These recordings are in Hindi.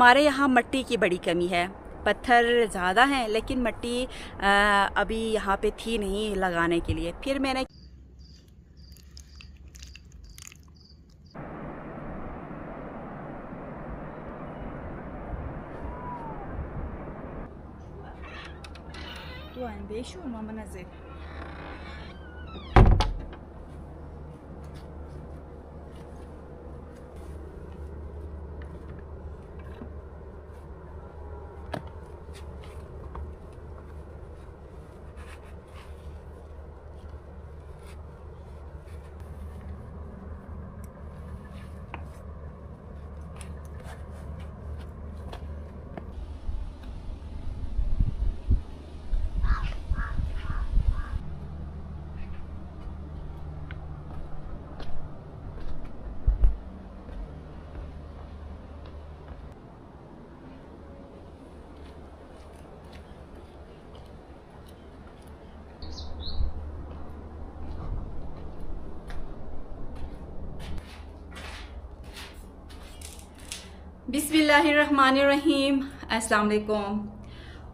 हमारे यहाँ मिट्टी की बड़ी कमी है। पत्थर ज़्यादा हैं लेकिन मिट्टी अभी यहाँ पे थी नहीं लगाने के लिए। फिर मैंने बेशु मामा नज़र बिस्मिल्लाहिर्रहमानिर्रहीम। अस्सलाम वालेकुम।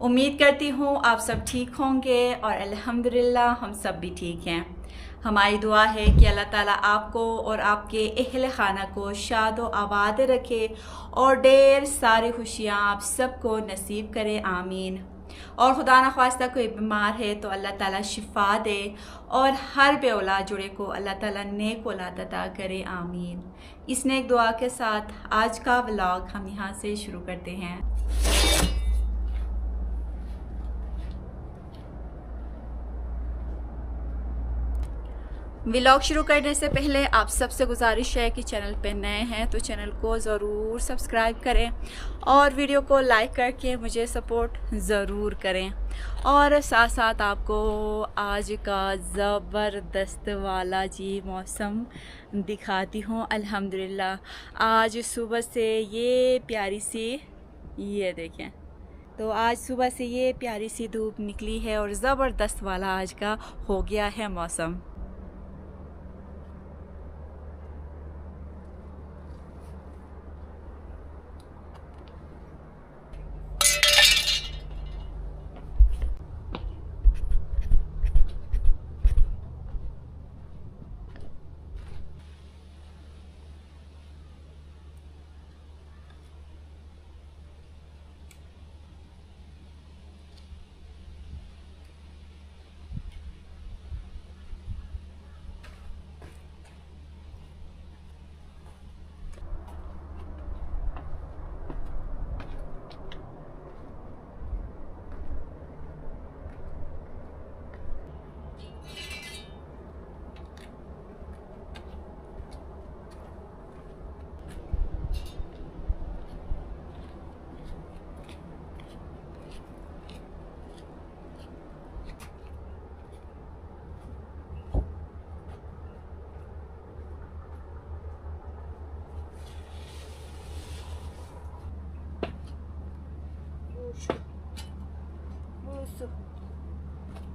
उम्मीद करती हूँ आप सब ठीक होंगे और अल्हम्दुलिल्लाह हम सब भी ठीक हैं। हमारी दुआ है कि अल्लाह ताला आपको और आपके अहल खाना को शाद व आबाद रखे और ढेर सारी खुशियाँ आप सबको नसीब करे, आमीन। और खुदा न ख्वास्ता कोई बीमार है तो अल्लाह ताला शिफा दे और हर बे औलाद जुड़े को अल्लाह ताला नेक औलाद अता करे, आमीन। इस नेक दुआ के साथ आज का व्लॉग हम यहाँ से शुरू करते हैं। व्लॉग शुरू करने से पहले आप सबसे गुजारिश है कि चैनल पे नए हैं तो चैनल को ज़रूर सब्सक्राइब करें और वीडियो को लाइक करके मुझे सपोर्ट ज़रूर करें। और साथ साथ आपको आज का ज़बरदस्त वाला जी मौसम दिखाती हूँ। अल्हम्दुलिल्लाह आज सुबह से ये प्यारी सी, ये देखें, तो आज सुबह से ये प्यारी सी धूप निकली है और ज़बरदस्त वाला आज का हो गया है मौसम।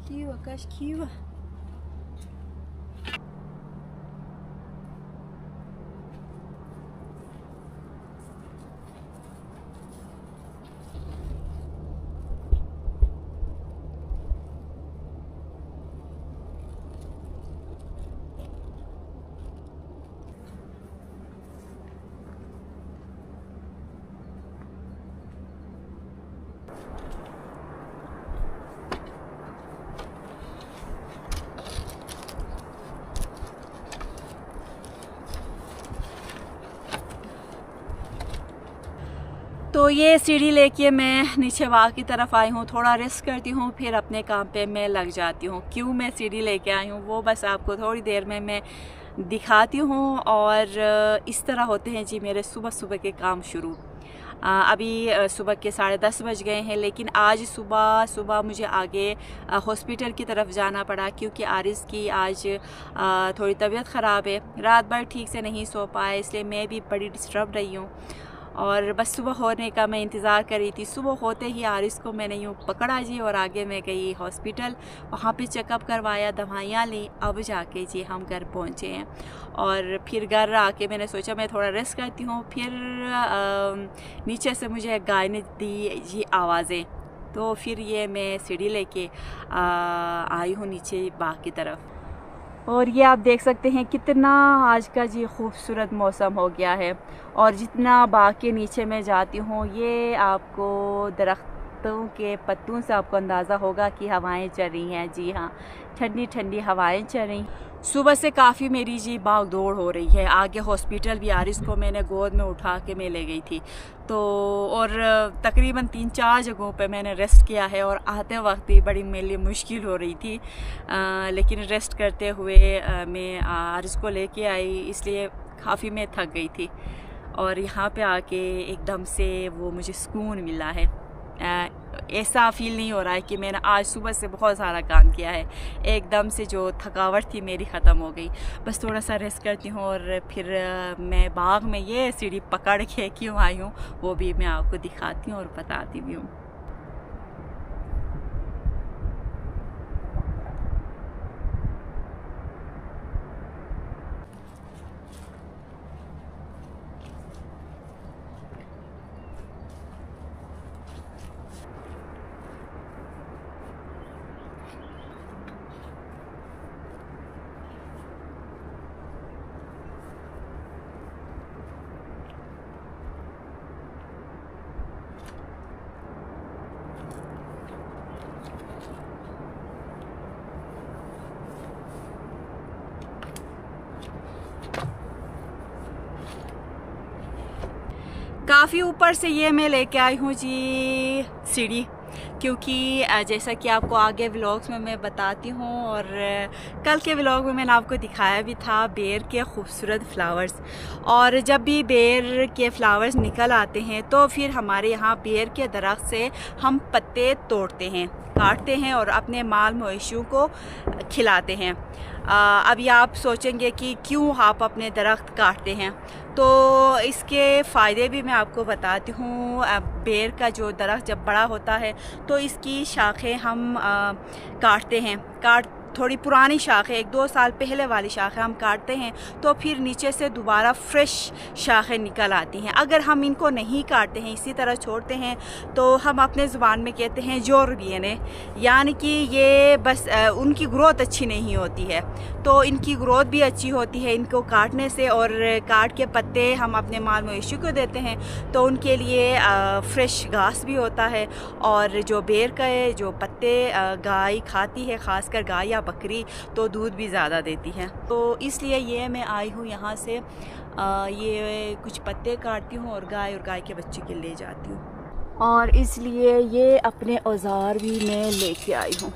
Kiva, Kash Kiva. तो ये सीढ़ी लेके मैं नीचे वाक की तरफ आई हूँ, थोड़ा रेस्ट करती हूँ, फिर अपने काम पे मैं लग जाती हूँ। क्यों मैं सीढ़ी लेके आई हूँ वो बस आपको थोड़ी देर में मैं दिखाती हूँ। और इस तरह होते हैं जी मेरे सुबह सुबह के काम शुरू। अभी सुबह के 10:30 बज गए हैं, लेकिन आज सुबह सुबह मुझे आगे हॉस्पिटल की तरफ जाना पड़ा क्योंकि आरिस की आज थोड़ी तबीयत ख़राब है। रात भर ठीक से नहीं सो पाए, इसलिए मैं भी बड़ी डिस्टर्ब रही हूँ। और बस सुबह होने का मैं इंतज़ार कर रही थी। सुबह होते ही आरिस को मैंने यूँ पकड़ा जी और आगे मैं गई हॉस्पिटल, वहाँ पे चेकअप करवाया, दवाइयाँ ली। अब जाके जी हम घर पहुँचे हैं और फिर घर आके मैंने सोचा मैं थोड़ा रेस्ट करती हूँ। फिर नीचे से मुझे एक गाय ने दी जी आवाज़ें, तो फिर ये मैं सीढ़ी लेके आई हूँ नीचे बाग की तरफ। और ये आप देख सकते हैं कितना आज का जी खूबसूरत मौसम हो गया है। और जितना बाग के नीचे मैं जाती हूँ, ये आपको दरख्तों के पत्तों से आपको अंदाज़ा होगा कि हवाएं चल रही हैं। जी हाँ, ठंडी ठंडी हवाएं चल रही। सुबह से काफ़ी मेरी जी भाग दौड़ हो रही है। आगे हॉस्पिटल भी आरिस को मैंने गोद में उठा के मैं ले गई थी, तो और तकरीबन 3-4 जगहों पे मैंने रेस्ट किया है। और आते वक्त भी बड़ी मेरे लिए मुश्किल हो रही थी, लेकिन रेस्ट करते हुए मैं आरिस को लेके आई, इसलिए काफ़ी मैं थक गई थी। और यहाँ पे आके एकदम से वो मुझे सुकून मिला है। ऐसा फील नहीं हो रहा है कि मैंने आज सुबह से बहुत सारा काम किया है। एकदम से जो थकावट थी मेरी ख़त्म हो गई। बस थोड़ा सा रेस्ट करती हूँ और फिर मैं बाग में ये सीढ़ी पकड़ के क्यों आई हूँ वो भी मैं आपको दिखाती हूँ और बताती भी हूँ। काफ़ी ऊपर से ये मैं लेके आई हूँ जी सीढ़ी, क्योंकि जैसा कि आपको आगे व्लॉग्स में मैं बताती हूँ और कल के व्लॉग में मैंने आपको दिखाया भी था बेर के खूबसूरत फ्लावर्स। और जब भी बेर के फ्लावर्स निकल आते हैं तो फिर हमारे यहाँ बेर के दरख्त से हम पत्ते तोड़ते हैं, काटते हैं और अपने माल मवेशियों को खिलाते हैं। अभी आप सोचेंगे कि क्यों आप अपने दरख्त काटते हैं, तो इसके फ़ायदे भी मैं आपको बताती हूँ। बेर का जो दरख्त जब बड़ा होता है तो इसकी शाखें हम काटते हैं, थोड़ी पुरानी शाखें 1-2 साल पहले वाली शाखें हम काटते हैं तो फिर नीचे से दोबारा फ्रेश शाखें निकल आती हैं। अगर हम इनको नहीं काटते हैं, इसी तरह छोड़ते हैं, तो हम अपने ज़ुबान में कहते हैं जोर बियने, यानी कि ये बस उनकी ग्रोथ अच्छी नहीं होती है। तो इनकी ग्रोथ भी अच्छी होती है इनको काटने से, और काट के पत्ते हम अपने माल मवेशी को देते हैं तो उनके लिए फ्रेश घास भी होता है। और जो बेर का जो पत्ते गाय खाती है, ख़ासकर गाय या बकरी, तो दूध भी ज़्यादा देती है। तो इसलिए ये मैं आई हूँ यहाँ से ये कुछ पत्ते काटती हूँ और गाय के बच्चे के ले जाती हूँ। और इसलिए ये अपने औजार भी मैं लेके आई हूँ।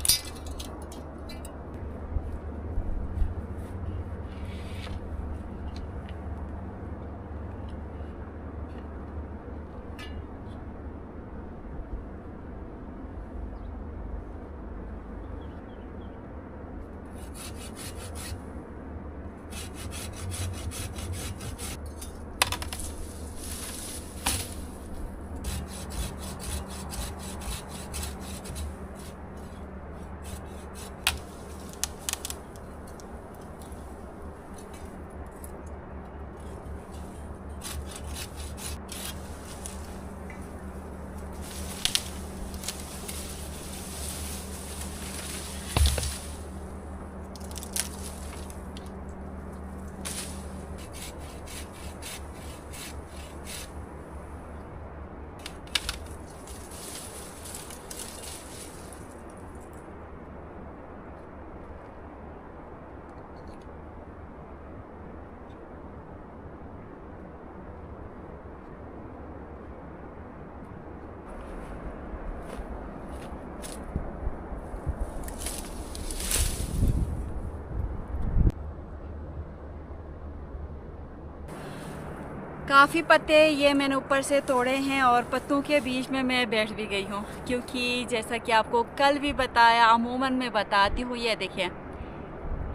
काफ़ी पत्ते ये मैंने ऊपर से तोड़े हैं और पत्तों के बीच में मैं बैठ भी गई हूँ, क्योंकि जैसा कि आपको कल भी बताया, अमूमन मैं बताती हूँ, ये देखिए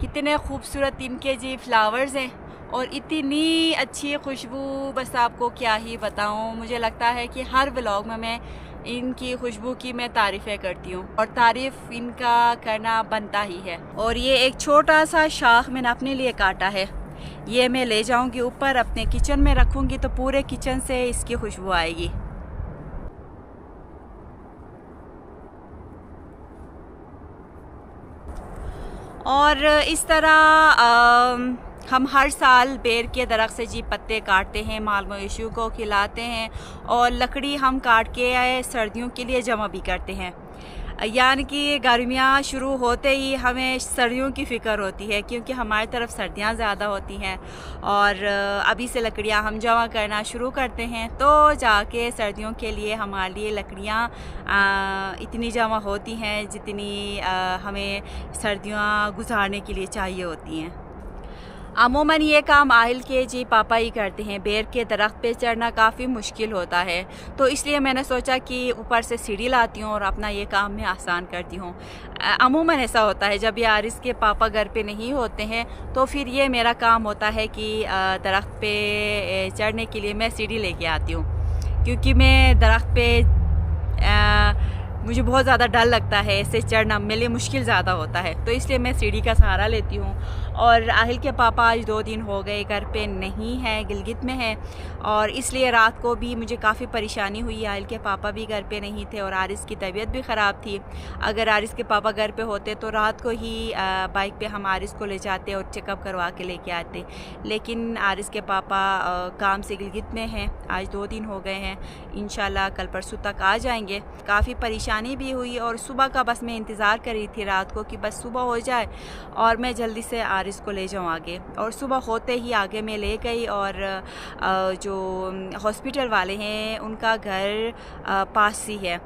कितने खूबसूरत इनके जी फ्लावर्स हैं। और इतनी अच्छी खुशबू, बस आपको क्या ही बताऊं। मुझे लगता है कि हर व्लॉग में मैं इनकी खुशबू की मैं तारीफ़ें करती हूँ और तारीफ़ इनका करना बनता ही है। और ये एक छोटा सा शाख मैंने अपने लिए काटा है, ये मैं ले जाऊंगी ऊपर अपने किचन में रखूंगी तो पूरे किचन से इसकी खुशबू आएगी। और इस तरह हम हर साल बेर के दरख्त से जी पत्ते काटते हैं, माल मवेशियों को खिलाते हैं और लकड़ी हम काट के सर्दियों के लिए जमा भी करते हैं। यानी कि गर्मियाँ शुरू होते ही हमें सर्दियों की फ़िक्र होती है, क्योंकि हमारी तरफ सर्दियाँ ज़्यादा होती हैं और अभी से लकड़ियाँ हम जमा करना शुरू करते हैं तो जाके सर्दियों के लिए हमारे लिए लकड़ियाँ इतनी जमा होती हैं जितनी हमें सर्दियाँ गुजारने के लिए चाहिए होती हैं। अमूमन ये काम आहिल के जी पापा ही करते हैं। बेर के दरख्त पे चढ़ना काफ़ी मुश्किल होता है, तो इसलिए मैंने सोचा कि ऊपर से सीढ़ी लाती हूँ और अपना ये काम मैं आसान करती हूँ। अमूमन ऐसा होता है जब यारिस के पापा घर पे नहीं होते हैं तो फिर ये मेरा काम होता है कि दरख्त पे चढ़ने के लिए मैं सीढ़ी लेके आती हूँ, क्योंकि मैं दरख्त पे मुझे बहुत ज़्यादा डर लगता है, इससे चढ़ना मेरे लिए मुश्किल ज़्यादा होता है, तो इसलिए मैं सीढ़ी का सहारा लेती हूँ। और आहिल के पापा आज 2 दिन हो गए घर पे नहीं है, गिलगित में है, और इसलिए रात को भी मुझे काफ़ी परेशानी हुई। आहिल के पापा भी घर पे नहीं थे और आरिस की तबीयत भी ख़राब थी। अगर आरिस के पापा घर पे होते तो रात को ही बाइक पे हम आरिस को ले जाते और चेकअप करवा के लेके आते, लेकिन आरिस के पापा काम से गिलगित में हैं। आज 2 दिन हो गए हैं, इंशाल्लाह कल परसों तक आ जाएंगे। काफ़ी परेशानी भी हुई और सुबह का बस मैं इंतज़ार कर रही थी रात को कि बस सुबह हो जाए और मैं जल्दी से आरिस को ले जाऊँ आगे। और सुबह होते ही आगे मैं ले गई और जो हॉस्पिटल वाले हैं उनका घर पास ही है,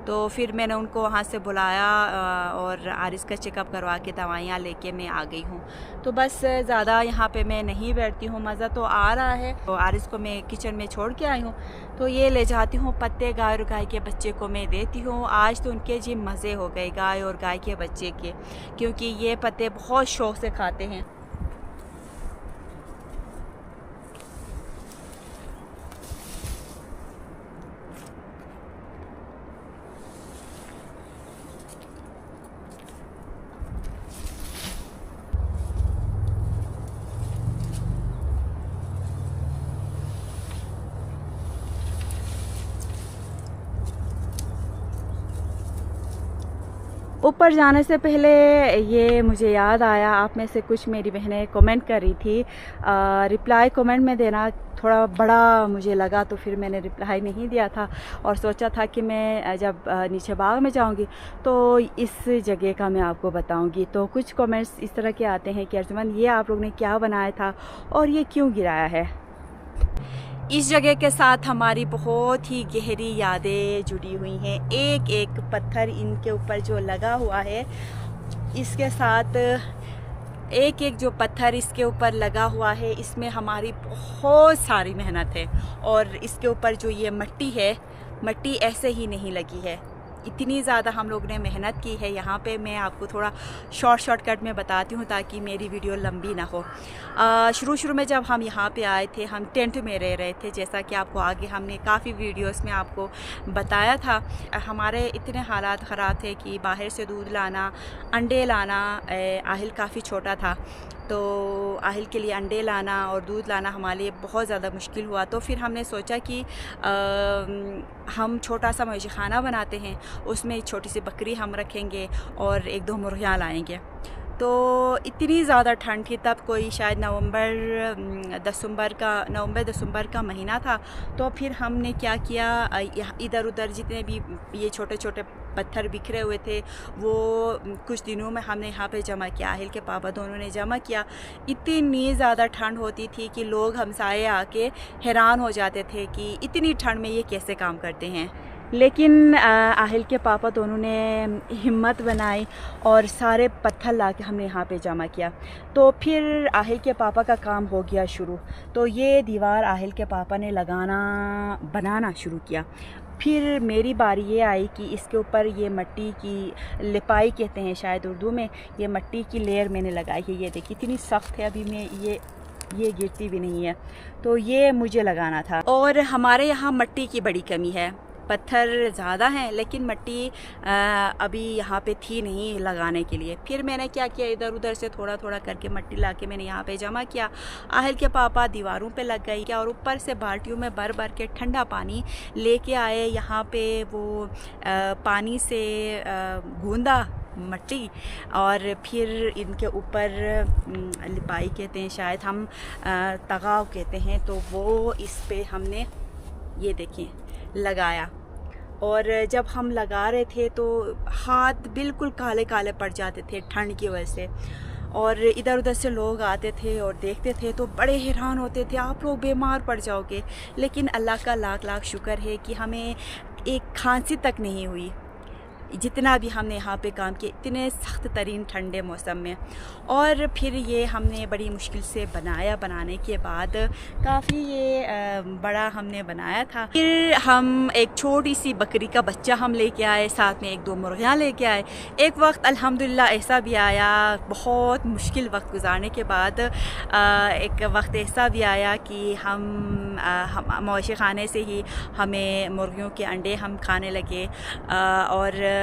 तो फिर मैंने उनको वहाँ से बुलाया और आरिस का चेकअप करवा के दवाइयाँ लेके मैं आ गई हूँ। तो बस ज़्यादा यहाँ पे मैं नहीं बैठती हूँ, मज़ा तो आ रहा है। तो आरिस को मैं किचन में छोड़ के आई हूँ, तो ये ले जाती हूँ पत्ते गाय और गाय के बच्चे को मैं देती हूँ। आज तो उनके जी मज़े हो गए गाय और गाय के बच्चे के, क्योंकि ये पत्ते बहुत शौक़ से खाते हैं। ऊपर जाने से पहले ये मुझे याद आया, आप में से कुछ मेरी बहनें कमेंट कर रही थी, रिप्लाई कमेंट में देना थोड़ा बड़ा मुझे लगा, तो फिर मैंने रिप्लाई नहीं दिया था और सोचा था कि मैं जब नीचे बाग में जाऊंगी तो इस जगह का मैं आपको बताऊंगी। तो कुछ कमेंट्स इस तरह के आते हैं कि अर्जुमन ये आप लोग ने क्या बनाया था और ये क्यों गिराया है। इस जगह के साथ हमारी बहुत ही गहरी यादें जुड़ी हुई हैं। एक एक पत्थर इनके ऊपर जो लगा हुआ है, इसके साथ एक एक जो पत्थर इसके ऊपर लगा हुआ है, इसमें हमारी बहुत सारी मेहनत है। और इसके ऊपर जो ये मिट्टी है, मिट्टी ऐसे ही नहीं लगी है, इतनी ज़्यादा हम लोग ने मेहनत की है। यहाँ पे मैं आपको थोड़ा शॉर्टकट में बताती हूँ ताकि मेरी वीडियो लंबी ना हो। शुरू में जब हम यहाँ पे आए थे, हम टेंट में रह रहे थे, जैसा कि आपको आगे हमने काफ़ी वीडियोस में आपको बताया था। हमारे इतने हालात ख़राब थे कि बाहर से दूध लाना, अंडे लाना, आहिल काफ़ी छोटा था तो आहिल के लिए अंडे लाना और दूध लाना हमारे लिए बहुत ज़्यादा मुश्किल हुआ। तो फिर हमने सोचा कि हम छोटा सा मवेशी खाना बनाते हैं, उसमें एक छोटी सी बकरी हम रखेंगे और 1-2 मुर्गियाँ लाएंगे। तो इतनी ज़्यादा ठंड थी तब, कोई शायद नवंबर दिसंबर का महीना था। तो फिर हमने क्या किया, इधर उधर जितने भी ये छोटे छोटे पत्थर बिखरे हुए थे वो कुछ दिनों में हमने यहाँ पे जमा किया। आहिल के पापा दोनों ने जमा किया। इतनी ज़्यादा ठंड होती थी कि लोग हमसाए आके हैरान हो जाते थे कि इतनी ठंड में ये कैसे काम करते हैं। लेकिन आहिल के पापा दोनों ने हिम्मत बनाई और सारे पत्थर ला के हमने यहाँ पे जमा किया। तो फिर आहिल के पापा का काम हो गया शुरू। तो ये दीवार आहिल के पापा ने बनाना शुरू किया। फिर मेरी बारी ये आई कि इसके ऊपर ये मिट्टी की लिपाई कहते हैं शायद उर्दू में, ये मिट्टी की लेयर मैंने लगाई है। ये देखिए इतनी सख्त है। अभी मैं ये ये गिरती भी नहीं है, तो ये मुझे लगाना था। और हमारे यहाँ मिट्टी की बड़ी कमी है, पत्थर ज़्यादा हैं लेकिन मिट्टी अभी यहाँ पे थी नहीं लगाने के लिए। फिर मैंने क्या किया, इधर उधर से थोड़ा थोड़ा करके मिट्टी ला के मैंने यहाँ पे जमा किया। आहल के पापा दीवारों पे लग गई क्या, और ऊपर से बाल्टियों में भर भर के ठंडा पानी लेके आए। यहाँ पे वो पानी से गूंदा मिट्टी, और फिर इनके ऊपर लिपाई कहते हैं शायद, हम तगाव कहते हैं, तो वो इस पे हमने ये देखें लगाया। और जब हम लगा रहे थे तो हाथ बिल्कुल काले काले पड़ जाते थे ठंड की वजह से, और इधर उधर से लोग आते थे और देखते थे तो बड़े हैरान होते थे, आप लोग बीमार पड़ जाओगे। लेकिन अल्लाह का लाख लाख शुक्र है कि हमें एक खांसी तक नहीं हुई, जितना भी हमने यहाँ पे काम किया इतने सख्त तरीन ठंडे मौसम में। और फिर ये हमने बड़ी मुश्किल से बनाया, बनाने के बाद काफ़ी ये बड़ा हमने बनाया था। फिर हम एक छोटी सी बकरी का बच्चा हम लेके आए, साथ में एक दो मुर्गियाँ लेके आए। एक वक्त अल्हम्दुलिल्लाह ऐसा भी आया, बहुत मुश्किल वक्त गुजारने के बाद एक वक्त ऐसा भी आया कि हम मवेशी खाने से ही हमें मुर्गियों के अंडे हम खाने लगे, और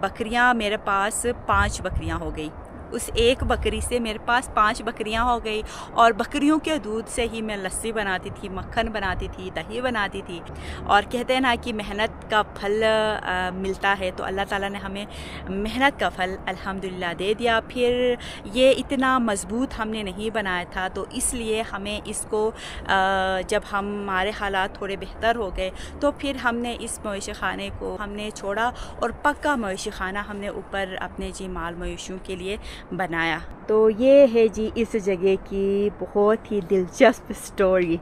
बकरियां मेरे पास 5 बकरियां हो गई। उस एक बकरी से मेरे पास 5 बकरियां हो गई, और बकरियों के दूध से ही मैं लस्सी बनाती थी, मक्खन बनाती थी, दही बनाती थी। और कहते हैं ना कि मेहनत का फल मिलता है, तो अल्लाह ताला ने हमें मेहनत का फल अल्हम्दुलिल्लाह दे दिया। फिर ये इतना मज़बूत हमने नहीं बनाया था, तो इसलिए हमें इसको जब हमारे हालात थोड़े बेहतर हो गए तो फिर हमने इस मवेशी खाने को हमने छोड़ा, और पक्का मवेशी खाना हमने ऊपर अपने जी माल मवेशियों के लिए बनाया। तो ये है जी इस जगह की बहुत ही दिलचस्प स्टोरी।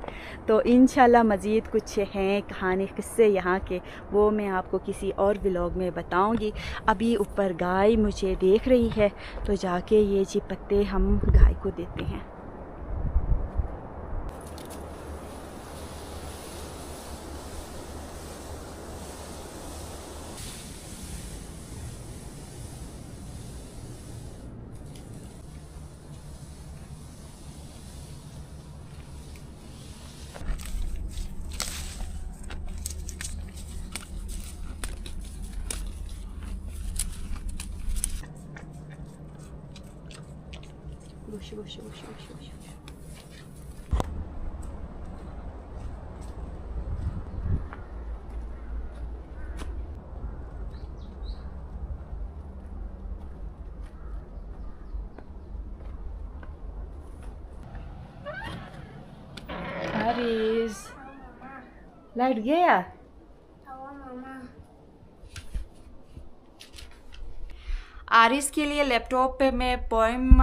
तो इंशाल्लाह मज़ीद कुछ हैं कहानी किस्से यहाँ के, वो मैं आपको किसी और व्लॉग में बताऊंगी। अभी ऊपर गाय मुझे देख रही है, तो जाके ये जी पत्ते हम गाय को देते हैं। Gosh, gosh, gosh, gosh, gosh. Aris, light गया? आरिस के लिए लैपटॉप पे मैं पोएम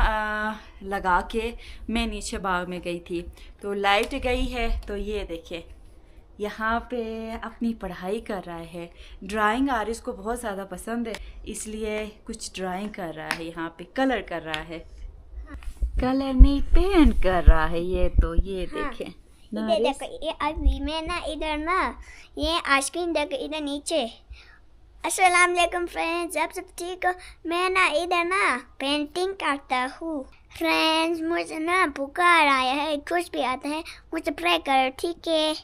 लगा के मैं नीचे बाग में गई थी, तो लाइट गई है। तो ये देखिए यहाँ पे अपनी पढ़ाई कर रहा है। ड्राइंग आरिस को बहुत ज़्यादा पसंद है, इसलिए कुछ ड्राइंग कर रहा है, यहाँ पे कलर कर रहा है, कलर नहीं पेंट कर रहा है। ये तो ये देखें, इधर देखो, ये अभी मैं ना इधर ना ये आइसक्रीम देखो इधर नीचे। अस्सलाम वालेकुम फ्रेंड्स, आप सब ठीक हो? मैं ना इधर ना पेंटिंग करता हूँ। फ्रेंड्स मुझे ना बुखार आया है, कुछ भी आता है मुझे प्रे करो, ठीक है?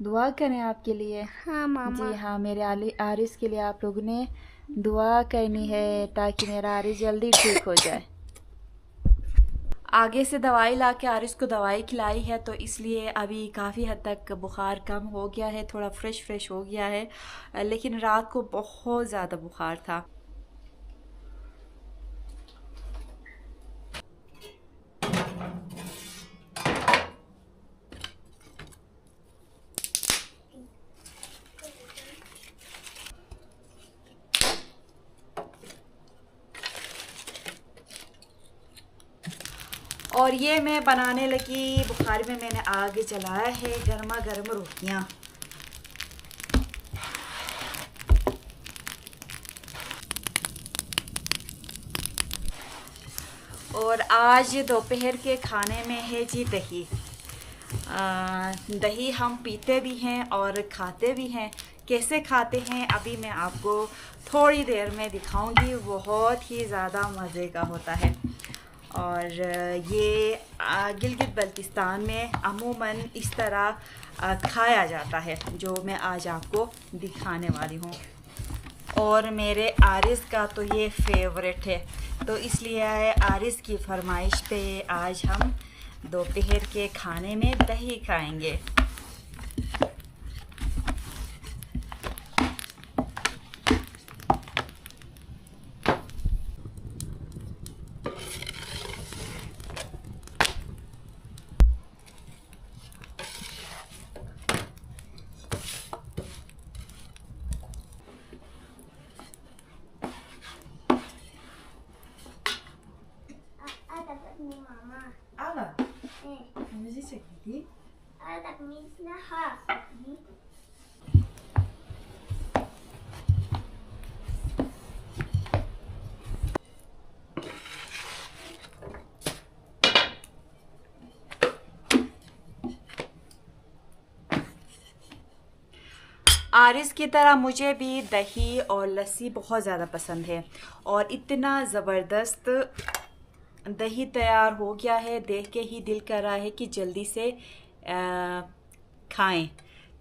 दुआ करें आपके लिए। हाँ मामा। जी हाँ, मेरे आरिस के लिए आप लोगों ने दुआ करनी है ताकि मेरा आरिस जल्दी ठीक हो जाए। आगे से दवाई ला के आरिस को दवाई खिलाई है, तो इसलिए अभी काफ़ी हद तक बुखार कम हो गया है, थोड़ा फ्रेश हो गया है, लेकिन रात को बहुत ज़्यादा बुखार था। और ये मैं बनाने लगी, बुखारी में मैंने आग जलाया है, गर्मा गर्म रोटियां। और आज दोपहर के खाने में है जी दही। दही हम पीते भी हैं और खाते भी हैं। कैसे खाते हैं अभी मैं आपको थोड़ी देर में दिखाऊंगी, बहुत ही ज़्यादा मज़े का होता है। और ये गिलगित बल्तिस्तान में अमूमन इस तरह खाया जाता है, जो मैं आज आपको दिखाने वाली हूँ। और मेरे आरिस का तो ये फेवरेट है, तो इसलिए आरिस की फरमाइश पे आज हम दोपहर के खाने में दही खाएंगे। Ala, müzik çekti. Ada misna ha. Aaris की तरह मुझे भी दही और लस्सी बहुत ज़्यादा पसंद है, और इतना ज़बरदस्त दही तैयार हो गया है, देख के ही दिल कर रहा है कि जल्दी से खाएं।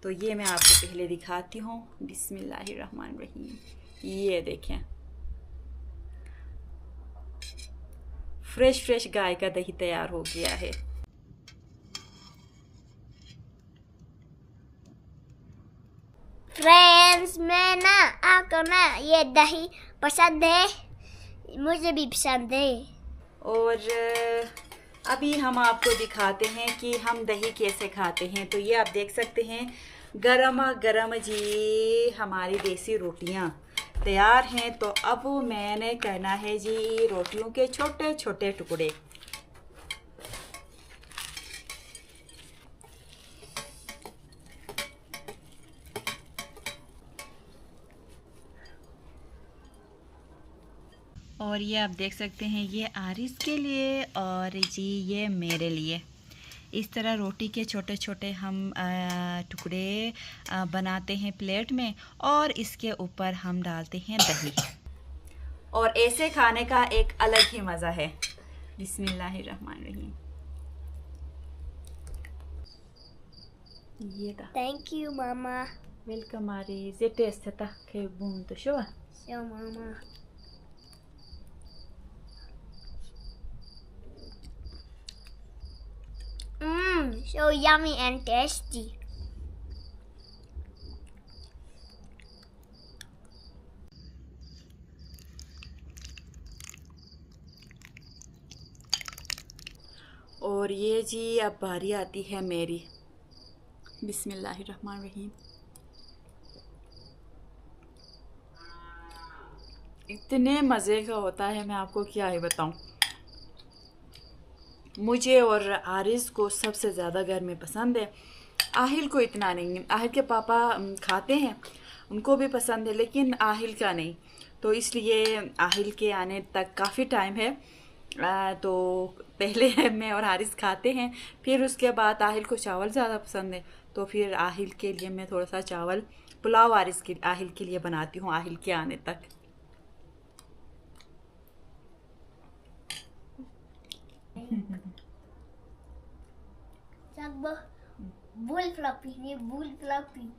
तो ये मैं आपको पहले दिखाती हूँ। बिस्मिल्लाहिर्रहमानिर्रहीम। ये देखें, फ्रेश गाय का दही तैयार हो गया है। फ्रेंड्स, मैं ना आपको ना ये दही पसंद है, मुझे भी पसंद है। और अभी हम आपको दिखाते हैं कि हम दही कैसे खाते हैं। तो ये आप देख सकते हैं, गरमा गरम जी हमारी देसी रोटियां तैयार हैं। तो अब मैंने करना है जी रोटियों के छोटे छोटे टुकड़े। और ये आप देख सकते हैं, ये आरिस के लिए और जी ये मेरे लिए। इस तरह रोटी के छोटे छोटे हम टुकड़े बनाते हैं प्लेट में, और इसके ऊपर हम डालते हैं दही। और ऐसे खाने का एक अलग ही मज़ा है। बिस्मिल्लाहिर्रहमानिर्रहीम। ये था। Thank you mama. Welcome Aaris. ये टेस्ट था के बूम तो show mama. So yummy and tasty. और ये जी अब बारी आती है मेरी। बिस्मिल्लाहिर्रहमानिर्रहीम। इतने मज़े का होता है, मैं आपको क्या ही बताऊं। मुझे और आरिस को सबसे ज़्यादा घर में पसंद है। आहिल को इतना नहीं है। आहिल के पापा खाते हैं, उनको भी पसंद है, लेकिन आहिल का नहीं। तो इसलिए आहिल के आने तक काफ़ी टाइम है। तो पहले मैं और आरिस खाते हैं, फिर उसके बाद आहिल को चावल ज़्यादा पसंद है, तो फिर आहिल के लिए मैं थोड़ा सा चावल पुलाव आहिल के लिए बनाती हूँ आहिल के आने तक। Bull floppy.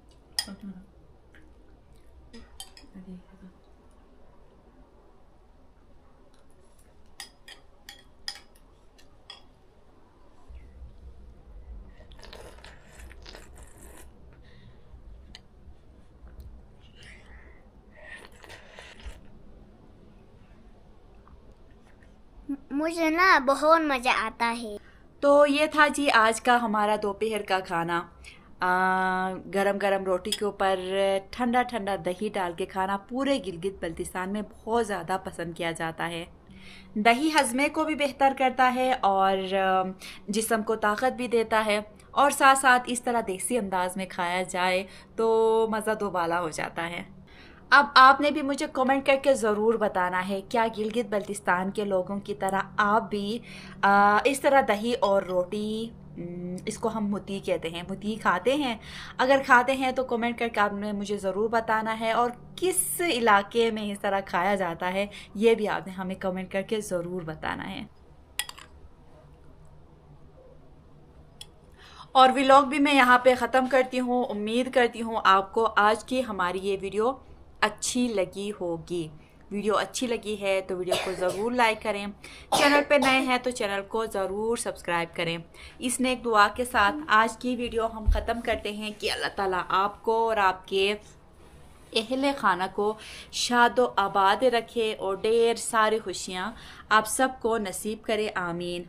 मुझे ना बहुत मज़ा आता है। तो ये था जी आज का हमारा दोपहर का खाना। गरम गरम रोटी के ऊपर ठंडा ठंडा दही डाल के खाना पूरे गिलगित बल्तिस्तान में बहुत ज़्यादा पसंद किया जाता है। दही हज़मे को भी बेहतर करता है और जिस्म को ताकत भी देता है, और साथ साथ इस तरह देसी अंदाज में खाया जाए तो मज़ा दोबाला हो जाता है। अब आपने भी मुझे कमेंट करके ज़रूर बताना है, क्या गिलगित बल्तिस्तान के लोगों की तरह आप भी इस तरह दही और रोटी, इसको हम मुती कहते हैं, मुती खाते हैं? अगर खाते हैं तो कमेंट करके आपने मुझे ज़रूर बताना है, और किस इलाके में इस तरह खाया जाता है ये भी आपने हमें कमेंट करके ज़रूर बताना है। और व्लॉग भी मैं यहाँ पे ख़त्म करती हूँ। उम्मीद करती हूँ आपको आज की हमारी ये वीडियो अच्छी लगी होगी। वीडियो अच्छी लगी है तो वीडियो को ज़रूर लाइक करें, चैनल पे नए हैं तो चैनल को ज़रूर सब्सक्राइब करें। इस नेक दुआ के साथ आज की वीडियो हम ख़त्म करते हैं कि अल्लाह ताला आपको और आपके अहले खाना को शादो आबाद रखे और ढेर सारी खुशियाँ आप सबको नसीब करे, आमीन।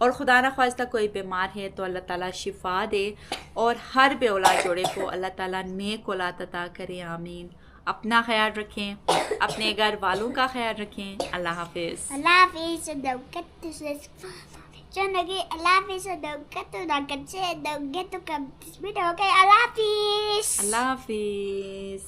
और खुदा न ख्वास्ता कोई बीमार है तो अल्लाह ताला शिफा दे और हर बे औलाद जोड़े को अल्लाह ताला नेक औलाद अता करे, आमीन। अपना ख्याल रखें, अपने घर वालों का ख्याल रखें। अल्लाह हाफिज़। अल्लाह हाफिज़। अल्लाह हाफिज़। अल्लाह हाफिज़। अल्लाह हाफिज़।